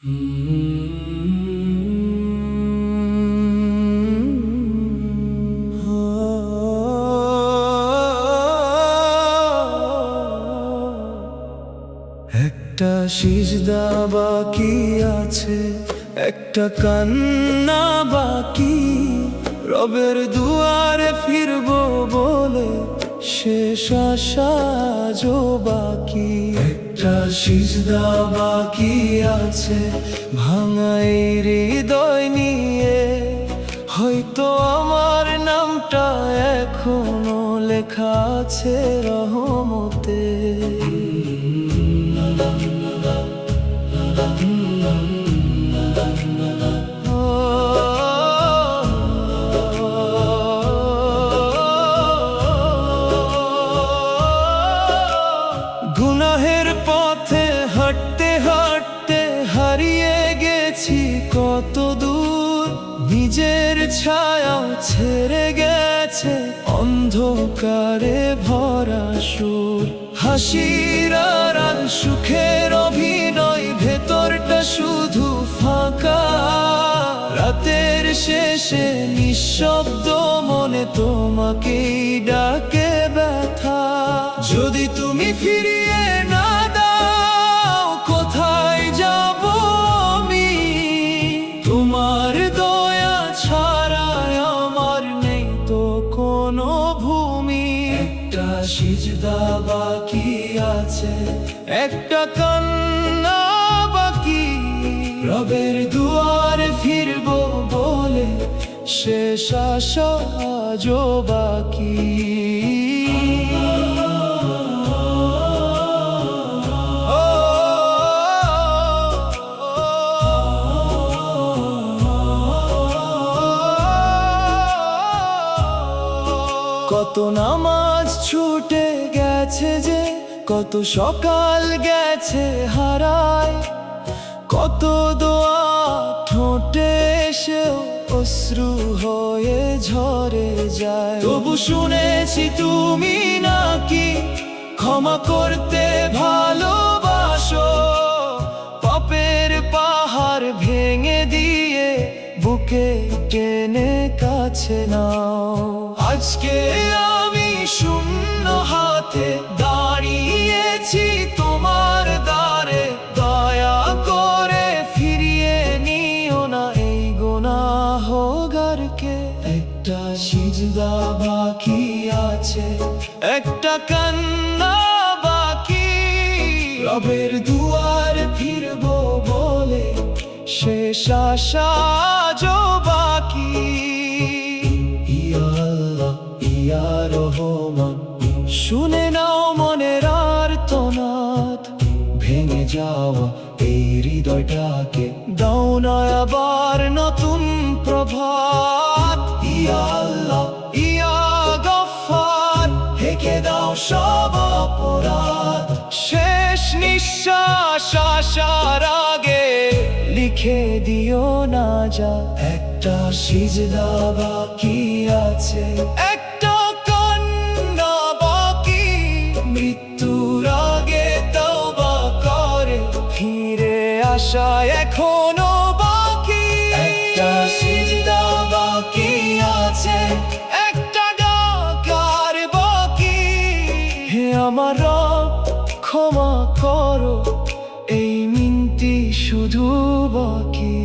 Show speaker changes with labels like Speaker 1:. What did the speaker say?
Speaker 1: একটা সিজদা বাকি আছে, একটা কান্না বাকি, রবের দুয়ারে ফিরবো বলে শেষ আশা আজও বাকি। একটা সিজদা বাকি আছে, ভাঙা এই হৃদয় নিয়ে, হয়তো আমার নামটা এখনো লেখা আছে রহমতে। গুনাহের পথে হাঁটতে হাঁটতে হারিয়ে গেছি কত দূর, নিজের ছায়াও ছেড়ে গেছে অন্ধকারে ভরা সুর। হাসির আড়াল সুখের অভিনয়, ভেতরটা শুধু ফাঁকা। রাতের শেষে নিঃশব্দ মনে তোমাকেই ডাকে ব্যথা। যদি তুমি ফিরিয়ে না দাও, কোথায় যাব আমি? তোমার দয়া ছাড়া আমার নেই তো কোনো ভূমি। একটা সিজদা বাকি আছে, একটা কান্না বাকি, রবের দুয়ারে ফিরবো বলে শেষ আশা আজও বাকি। কত নামাজ ছুটে গেছে যে, কত সকাল গেছে হারায়, কত দোয়া ঠোঁটে এসেও অশ্রু হয়ে ঝরে যায়। তবু শুনেছি তুমি নাকি ক্ষমা করতে ভালোবাসো, পাপের পাহাড় ভেঙে দিয়ে বুকে টেনে কাছে নাও। আজকে আমি শূন্য হাতে দাঁড়িয়েছি তোমার দ্বারে, দয়া করে ফিরিয়ে নিও না এই গুনাহগারকে। একটা সিজদা বাকি আছে, একটা কান্না বাকি, রবের দুয়ারে ফিরবো বলে শেষ আশা আজও বাকি। ইয়া আল্লাহ, ইয়া রহমান, শুনে নাও মনের আর্তনাদ। ভেঙে যাওয়া এই হৃদয়টাকে দাও না আবার নতুন প্রভাত। ইয়া আল্লাহ, ইয়া গফফার, ঢেকে দাও সব অপরাধ। শেষ নিঃশ্বাস আসার আগে লিখে দিও না যা। একটা সিজদা বাকি আছে, একটা কান্না বাকি, মৃত্যুর আগে তওবা করে ফিরে আসা এখনো বাকি। একটা সিজদা বাকি আছে, একটা ডাকার বাকি। হে আমার রব, ক্ষমা করো, এই মিনতি শুধু বাকি।